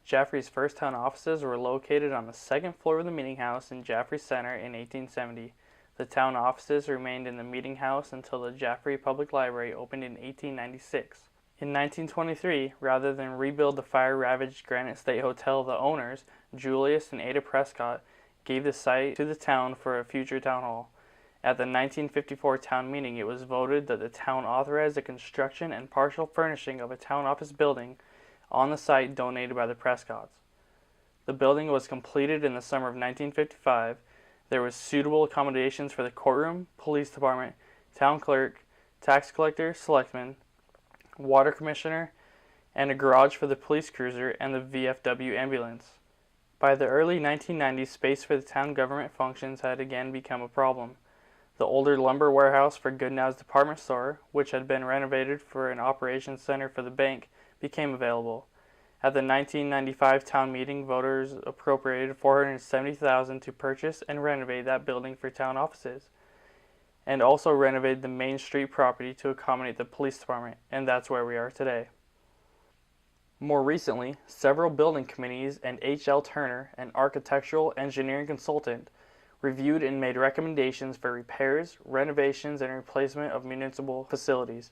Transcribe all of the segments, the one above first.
Jaffrey's first town offices were located on the second floor of the Meeting House in Jaffrey Center in 1870. The town offices remained in the Meeting House until the Jaffrey Public Library opened in 1896. In 1923, rather than rebuild the fire-ravaged Granite State Hotel, the owners, Julius and Ada Prescott, gave the site to the town for a future town hall. At the 1954 town meeting, it was voted that the town authorize the construction and partial furnishing of a town office building on the site donated by the Prescotts. The building was completed in the summer of 1955. There was suitable accommodations for the courtroom, police department, town clerk, tax collector, selectman, water commissioner, and a garage for the police cruiser and the VFW ambulance. By the early 1990s, space for the town government functions had again become a problem. The older lumber warehouse for Goodnow's department store, which had been renovated for an operations center for the bank, became available. At the 1995 town meeting, voters appropriated $470,000 to purchase and renovate that building for town offices, and also renovated the Main Street property to accommodate the police department, and that's where we are today. More recently, several building committees and H.L. Turner, an architectural engineering consultant, reviewed and made recommendations for repairs, renovations, and replacement of municipal facilities.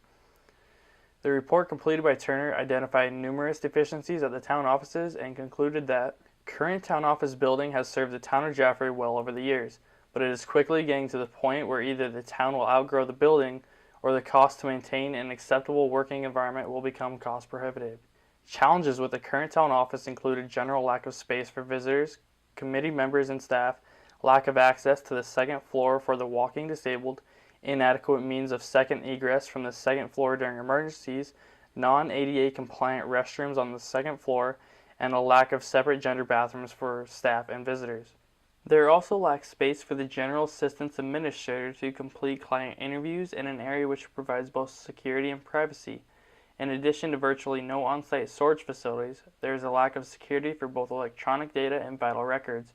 The report completed by Turner identified numerous deficiencies at the town offices and concluded that current town office building has served the town of Jaffrey well over the years, but it is quickly getting to the point where either the town will outgrow the building or the cost to maintain an acceptable working environment will become cost prohibitive. Challenges with the current town office included general lack of space for visitors, committee members and staff, lack of access to the second floor for the walking disabled, inadequate means of second egress from the second floor during emergencies, non-ADA compliant restrooms on the second floor, and a lack of separate gender bathrooms for staff and visitors. There also lacks space for the General Assistance Administrator to complete client interviews in an area which provides both security and privacy. In addition to virtually no on-site storage facilities, there is a lack of security for both electronic data and vital records.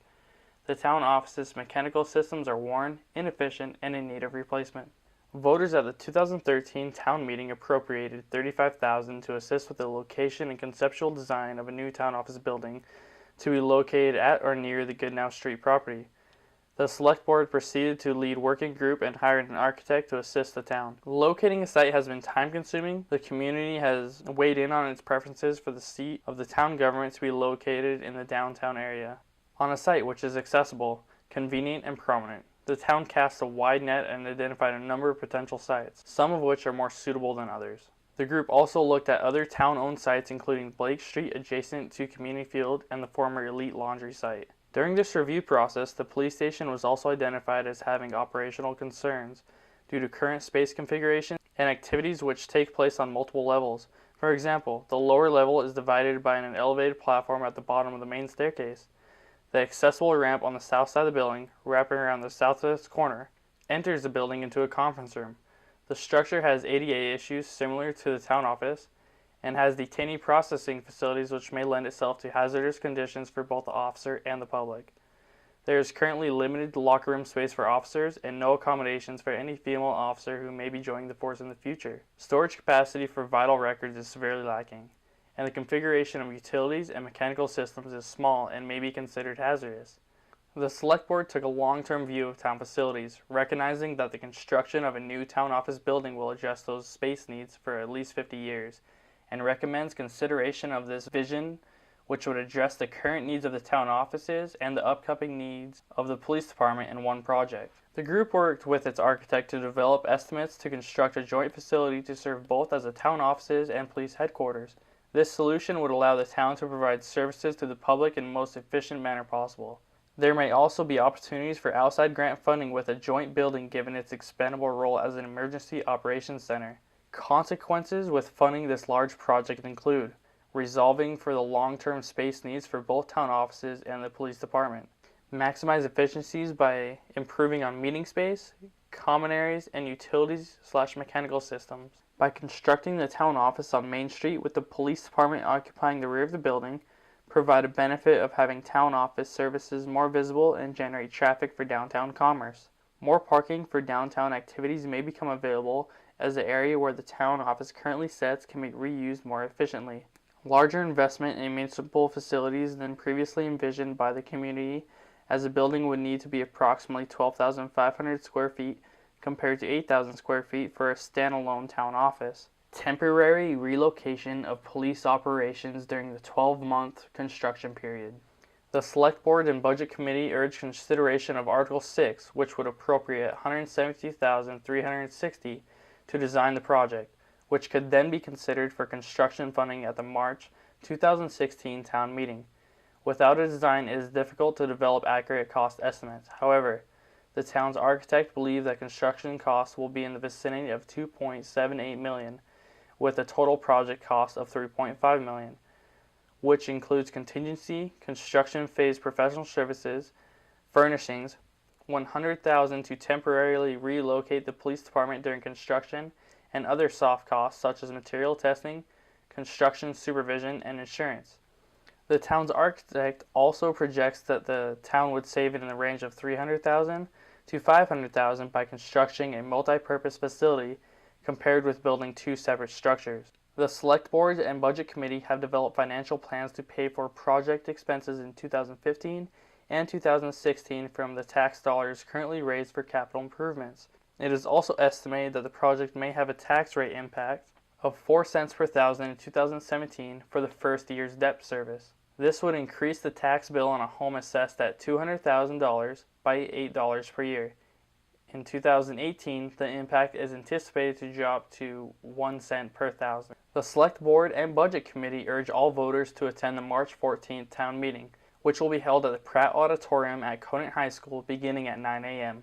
The town office's mechanical systems are worn, inefficient, and in need of replacement. Voters at the 2013 town meeting appropriated $35,000 to assist with the location and conceptual design of a new town office building to be located at or near the Goodnow Street property. The select board proceeded to lead working group and hired an architect to assist the town. Locating a site has been time-consuming. The community has weighed in on its preferences for the seat of the town government to be located in the downtown area, on a site which is accessible, convenient, and prominent. The town cast a wide net and identified a number of potential sites, some of which are more suitable than others. The group also looked at other town-owned sites including Blake Street adjacent to Community Field and the former Elite Laundry site. During this review process, the police station was also identified as having operational concerns due to current space configuration and activities which take place on multiple levels. For example, the lower level is divided by an elevated platform at the bottom of the main staircase. The accessible ramp on the south side of the building, wrapping around the southwest corner, enters the building into a conference room. The structure has ADA issues similar to the town office and has detainee processing facilities which may lend itself to hazardous conditions for both the officer and the public. There is currently limited locker room space for officers and no accommodations for any female officer who may be joining the force in the future. Storage capacity for vital records is severely lacking, and the configuration of utilities and mechanical systems is small and may be considered hazardous. The Select Board took a long-term view of town facilities, recognizing that the construction of a new town office building will address those space needs for at least 50 years, and recommends consideration of this vision, which would address the current needs of the town offices and the upcoming needs of the police department in one project. The group worked with its architect to develop estimates to construct a joint facility to serve both as the town offices and police headquarters. This solution would allow the town to provide services to the public in the most efficient manner possible. There may also be opportunities for outside grant funding with a joint building given its expandable role as an emergency operations center. Consequences with funding this large project include resolving for the long-term space needs for both town offices and the police department, maximize efficiencies by improving on meeting space, common areas, and utilities/mechanical systems. By constructing the town office on Main Street with the police department occupying the rear of the building, provide a benefit of having town office services more visible and generate traffic for downtown commerce. More parking for downtown activities may become available as the area where the town office currently sits can be reused more efficiently. Larger investment in municipal facilities than previously envisioned by the community, as the building would need to be approximately 12,500 square feet compared to 8,000 square feet for a standalone town office. Temporary relocation of police operations during the 12-month construction period. The Select Board and Budget Committee urged consideration of Article 6, which would appropriate $172,360 to design the project, which could then be considered for construction funding at the March 2016 town meeting. Without a design, it is difficult to develop accurate cost estimates. However, the town's architect believes that construction costs will be in the vicinity of $2.78 million, with a total project cost of $3.5 million, which includes contingency, construction phase professional services, furnishings, $100,000 to temporarily relocate the police department during construction, and other soft costs such as material testing, construction supervision, and insurance. The town's architect also projects that the town would save it in the range of $300,000 to $500,000 by constructing a multi-purpose facility compared with building two separate structures. The Select Board and Budget Committee have developed financial plans to pay for project expenses in 2015 and 2016 from the tax dollars currently raised for capital improvements. It is also estimated that the project may have a tax rate impact of 4 cents per thousand in 2017 for the first year's debt service. This would increase the tax bill on a home assessed at $200,000 by $8 per year. In 2018, the impact is anticipated to drop to 1 cent per thousand. The Select Board and Budget Committee urge all voters to attend the March 14th town meeting, which will be held at the Pratt Auditorium at Conant High School beginning at 9 a.m.